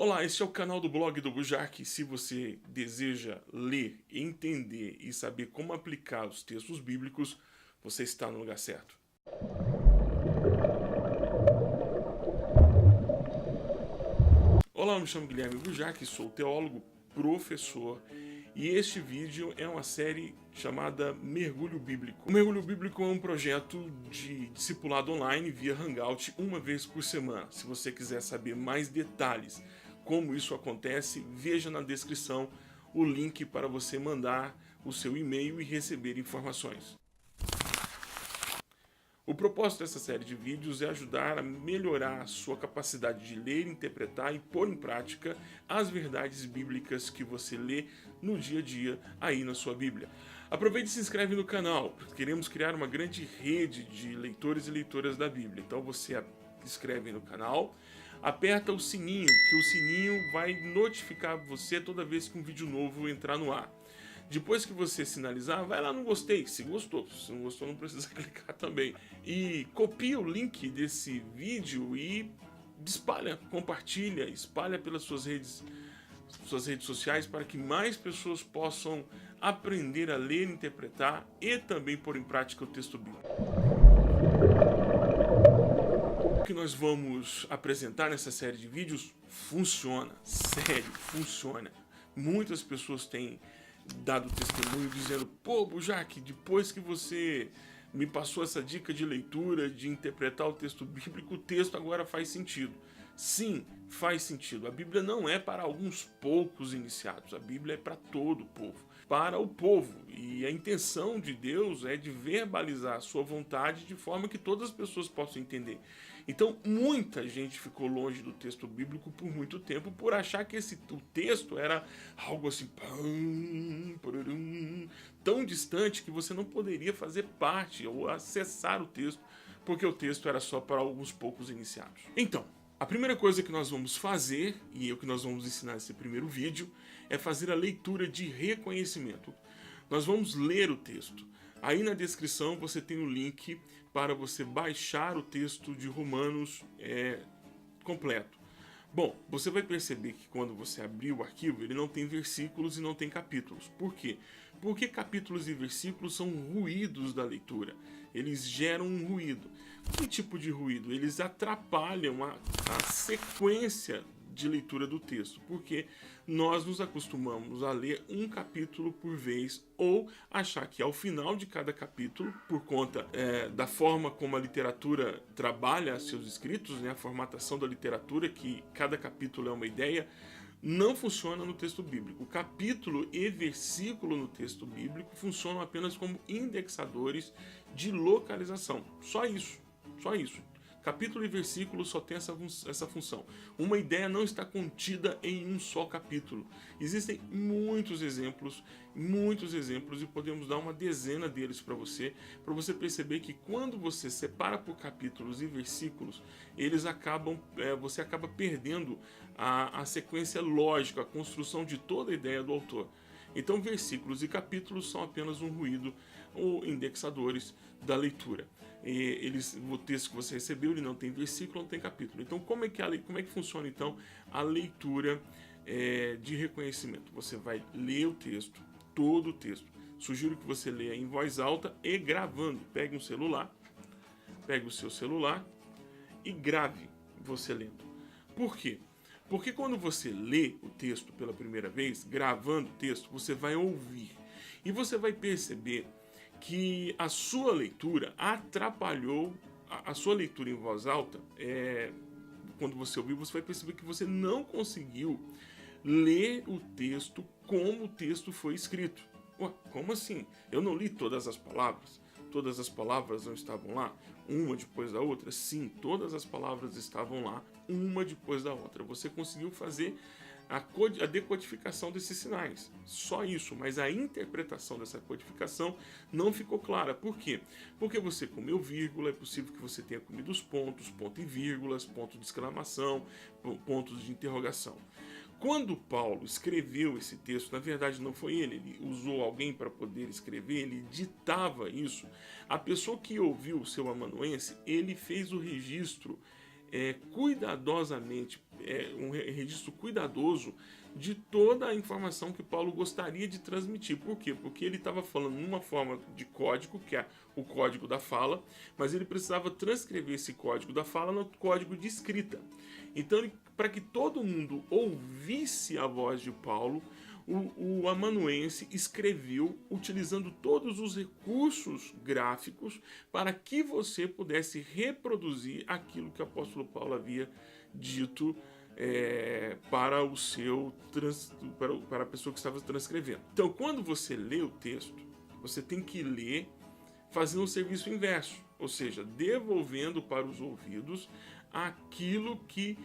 Olá, este é o canal do blog do Bujark. Se você deseja ler, entender e saber como aplicar os textos bíblicos, você está no lugar certo. Olá, eu me chamo Guilherme Bujark, sou teólogo, professor, e este vídeo é uma série chamada Mergulho Bíblico. O Mergulho Bíblico é um projeto de discipulado online via Hangout uma vez por semana. Se você quiser saber mais detalhes como isso acontece, veja na descrição o link para você mandar o seu e-mail e receber informações. O propósito dessa série de vídeos é ajudar a melhorar a sua capacidade de ler, interpretar e pôr em prática as verdades bíblicas que você lê no dia a dia aí na sua Bíblia. Aproveite e se inscreve no canal. Queremos criar uma grande rede de leitores e leitoras da Bíblia. Então você se inscreve no canal, aperta o sininho, que o sininho vai notificar você toda vez que um vídeo novo entrar no ar. Depois que você sinalizar, vai lá no gostei, se gostou. Se não gostou, não precisa clicar também. E copia o link desse vídeo e espalha, compartilha, espalha pelas suas redes sociais para que mais pessoas possam aprender a ler, interpretar e também pôr em prática o texto bíblico. O que nós vamos apresentar nessa série de vídeos funciona, sério, funciona. Muitas pessoas têm dado testemunho dizendo: pô, Bujark, depois que você me passou essa dica de leitura, de interpretar o texto bíblico, o texto agora faz sentido. Sim, faz sentido. A Bíblia não é para alguns poucos iniciados, a Bíblia é para todo o povo. Para o povo. E a intenção de Deus é de verbalizar a sua vontade de forma que todas as pessoas possam entender. Então, muita gente ficou longe do texto bíblico por muito tempo por achar que o texto era algo assim tão distante que você não poderia fazer parte ou acessar o texto, porque o texto era só para alguns poucos iniciados. Então, a primeira coisa que nós vamos fazer, e é o que nós vamos ensinar nesse primeiro vídeo, é fazer a leitura de reconhecimento. Nós vamos ler o texto. Aí na descrição você tem o link para você baixar o texto de Romanos completo. Bom, você vai perceber que quando você abrir o arquivo, ele não tem versículos e não tem capítulos. Por quê? Porque capítulos e versículos são ruídos da leitura. Eles geram um ruído. Que tipo de ruído? Eles atrapalham a sequência de leitura do texto, porque nós nos acostumamos a ler um capítulo por vez ou achar que ao final de cada capítulo, por conta da forma como a literatura trabalha seus escritos, né, a formatação da literatura, que cada capítulo é uma ideia, não funciona no texto bíblico. O capítulo e versículo no texto bíblico funcionam apenas como indexadores de localização. Só isso. Só isso. Capítulo e versículo só tem essa função. Uma ideia não está contida em um só capítulo. Existem muitos exemplos e podemos dar uma dezena deles para você perceber que quando você separa por capítulos e versículos, você acaba perdendo a sequência lógica, a construção de toda a ideia do autor. Então, versículos e capítulos são apenas um ruído ou indexadores da leitura. O texto que você recebeu, ele não tem versículo, não tem capítulo. Então, como é que funciona então a leitura de reconhecimento? Você vai ler o texto, todo o texto. Sugiro que você leia em voz alta e gravando. Pegue o seu celular e grave você lendo. Por quê? Porque quando você lê o texto pela primeira vez, gravando o texto, você vai ouvir. E você vai perceber que a sua leitura atrapalhou, a sua leitura em voz alta, quando você ouviu, você vai perceber que você não conseguiu ler o texto como o texto foi escrito. Ué, como assim? Eu não li todas as palavras? Todas as palavras não estavam lá, uma depois da outra? Sim, todas as palavras estavam lá, uma depois da outra. Você conseguiu fazer a decodificação desses sinais, só isso, mas a interpretação dessa codificação não ficou clara. Por quê? Porque você comeu vírgula, é possível que você tenha comido os pontos, ponto e vírgulas, ponto de exclamação, pontos de interrogação. Quando Paulo escreveu esse texto, na verdade não foi ele usou alguém para poder escrever, ele ditava isso. A pessoa que ouviu o seu amanuense, ele fez o registro cuidadosamente um registro cuidadoso de toda a informação que Paulo gostaria de transmitir. Por quê? Porque ele estava falando numa forma de código, que é o código da fala, mas ele precisava transcrever esse código da fala no código de escrita. Então, para que todo mundo ouvisse a voz de Paulo, o amanuense escreveu utilizando todos os recursos gráficos para que você pudesse reproduzir aquilo que o apóstolo Paulo havia dito para a pessoa que estava transcrevendo. Então, quando você lê o texto, você tem que ler fazendo um serviço inverso, ou seja, devolvendo para os ouvidos aquilo que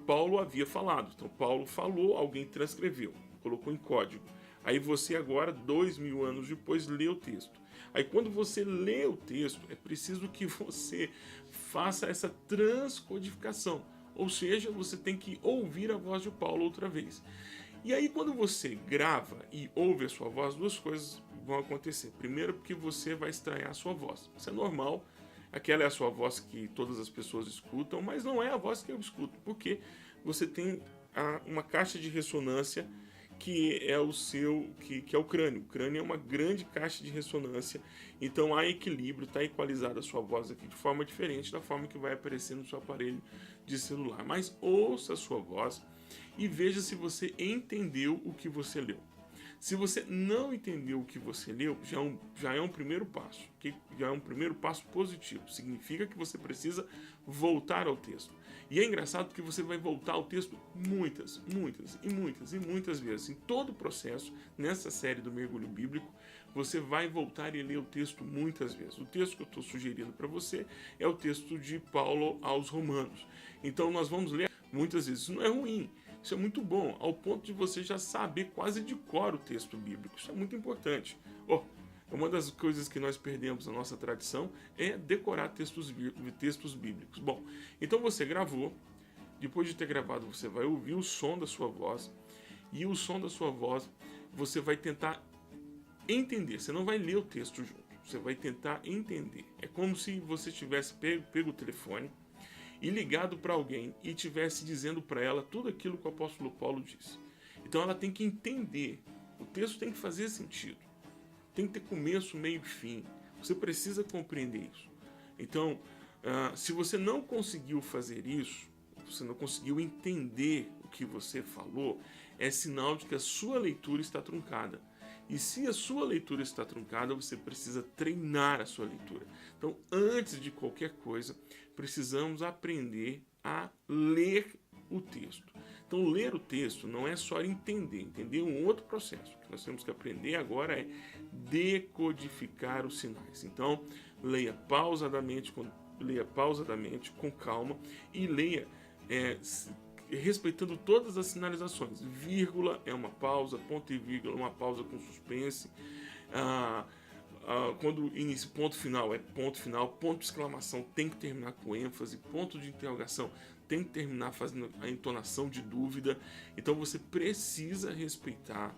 Paulo havia falado. Então, Paulo falou, alguém transcreveu, colocou em código. Aí você agora, 2000 anos depois, lê o texto. Aí quando você lê o texto, é preciso que você faça essa transcodificação. Ou seja, você tem que ouvir a voz de Paulo outra vez. E aí quando você grava e ouve a sua voz, duas coisas vão acontecer. Primeiro, porque você vai estranhar a sua voz. Isso é normal. Aquela é a sua voz que todas as pessoas escutam, mas não é a voz que eu escuto. Porque você tem uma caixa de ressonância que é que é o crânio. O crânio é uma grande caixa de ressonância, então há equilíbrio, está equalizada a sua voz aqui de forma diferente da forma que vai aparecer no seu aparelho de celular. Mas ouça a sua voz e veja se você entendeu o que você leu. Se você não entendeu o que você leu, já é um primeiro passo, que já é um primeiro passo positivo. Significa que você precisa voltar ao texto. E é engraçado porque você vai voltar ao texto muitas vezes. Em todo o processo, nessa série do Mergulho Bíblico, você vai voltar e ler o texto muitas vezes. O texto que eu estou sugerindo para você é o texto de Paulo aos Romanos. Então nós vamos ler muitas vezes. Isso não é ruim. Isso é muito bom, ao ponto de você já saber quase de cor o texto bíblico. Isso é muito importante. Uma das coisas que nós perdemos na nossa tradição é decorar textos bíblicos. Bom, então você gravou. Depois de ter gravado, você vai ouvir o som da sua voz. E o som da sua voz, você vai tentar entender. Você não vai ler o texto junto. Você vai tentar entender. É como se você tivesse pego o telefone e ligado para alguém e estivesse dizendo para ela tudo aquilo que o apóstolo Paulo disse. Então ela tem que entender. O texto tem que fazer sentido. Tem que ter começo, meio e fim. Você precisa compreender isso. Então, se você não conseguiu fazer isso, você não conseguiu entender o que você falou, é sinal de que a sua leitura está truncada. E se a sua leitura está truncada, você precisa treinar a sua leitura. Então, antes de qualquer coisa, precisamos aprender a ler o texto. Então, ler o texto não é só entender. Entender é um outro processo. O que nós temos que aprender agora é decodificar os sinais. Então, leia pausadamente, com calma e leia respeitando todas as sinalizações. Vírgula é uma pausa, ponto e vírgula é uma pausa com suspense. Quando inicia ponto final é ponto final, ponto de exclamação tem que terminar com ênfase, ponto de interrogação tem que terminar fazendo a entonação de dúvida. Então você precisa respeitar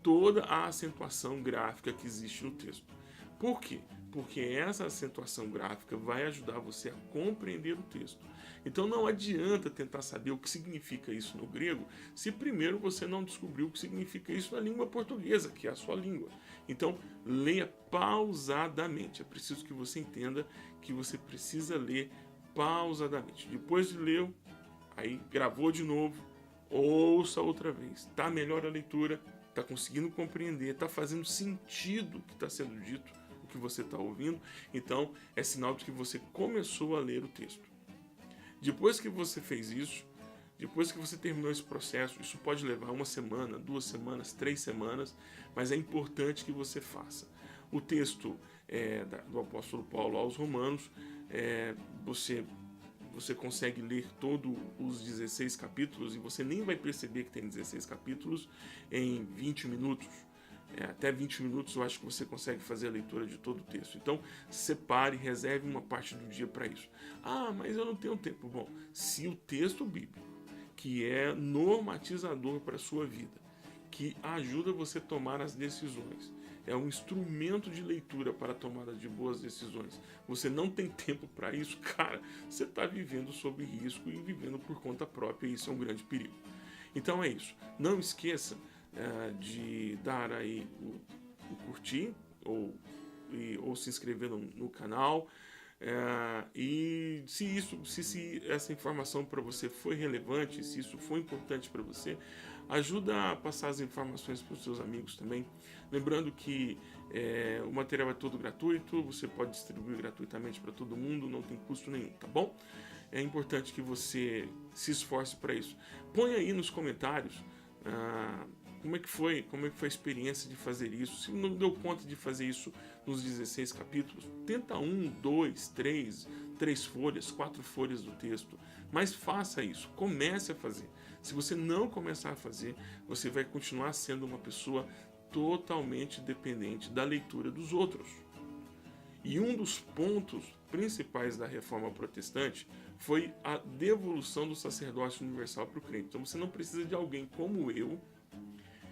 toda a acentuação gráfica que existe no texto. Por quê? Porque essa acentuação gráfica vai ajudar você a compreender o texto. Então não adianta tentar saber o que significa isso no grego, se primeiro você não descobriu o que significa isso na língua portuguesa, que é a sua língua. Então leia pausadamente. É preciso que você entenda que você precisa ler pausadamente. Depois de ler, aí gravou de novo, ouça outra vez. Está melhor a leitura, está conseguindo compreender, está fazendo sentido o que está sendo dito, o que você está ouvindo. Então é sinal de que você começou a ler o texto. Depois que você fez isso, depois que você terminou esse processo, isso pode levar 1 semana, 2 semanas, 3 semanas, mas é importante que você faça. O texto do apóstolo Paulo aos Romanos, você consegue ler todos os 16 capítulos e você nem vai perceber que tem 16 capítulos em 20 minutos. Até 20 minutos eu acho que você consegue fazer a leitura de todo o texto. Então, separe, reserve uma parte do dia para isso. Mas eu não tenho tempo. Bom, se o texto bíblico, que é normatizador para a sua vida, que ajuda você a tomar as decisões, é um instrumento de leitura para a tomada de boas decisões. Você não tem tempo para isso, cara, você está vivendo sob risco e vivendo por conta própria, e isso é um grande perigo. Então é isso. Não esqueça de dar aí o curtir ou se inscrever no canal. E se essa informação para você foi relevante, se isso foi importante para você, ajuda a passar as informações para os seus amigos também. Lembrando que o material é todo gratuito, você pode distribuir gratuitamente para todo mundo, não tem custo nenhum, tá bom? É importante que você se esforce para isso. Põe aí nos comentários como é que foi a experiência de fazer isso. Se não deu conta de fazer isso nos 16 capítulos, tenta 1, 2, 3 folhas, 4 folhas do texto. Mas faça isso, comece a fazer. Se você não começar a fazer, você vai continuar sendo uma pessoa totalmente dependente da leitura dos outros. E um dos pontos principais da reforma protestante foi a devolução do sacerdócio universal para o crente. Então você não precisa de alguém como eu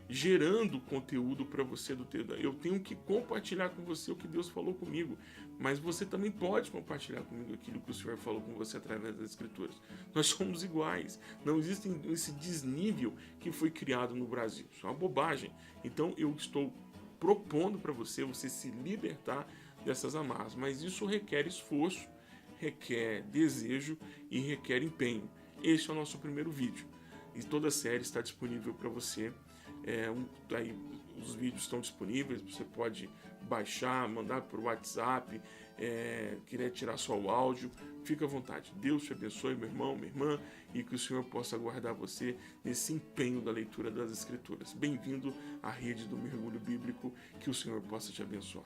gerando conteúdo para você do texto. Eu tenho que compartilhar com você o que Deus falou comigo, mas você também pode compartilhar comigo aquilo que o Senhor falou com você através das Escrituras. Nós somos iguais. Não existe esse desnível que foi criado no Brasil. Isso é uma bobagem. Então eu estou propondo para você se libertar dessas amarras, mas isso requer esforço, requer desejo e requer empenho. Este é o nosso primeiro vídeo e toda a série está disponível para você. Aí os vídeos estão disponíveis, você pode baixar, mandar por WhatsApp, querer tirar só o áudio, fica à vontade. Deus te abençoe, meu irmão, minha irmã, e que o Senhor possa guardar você nesse empenho da leitura das Escrituras. Bem-vindo à rede do Mergulho Bíblico, que o Senhor possa te abençoar.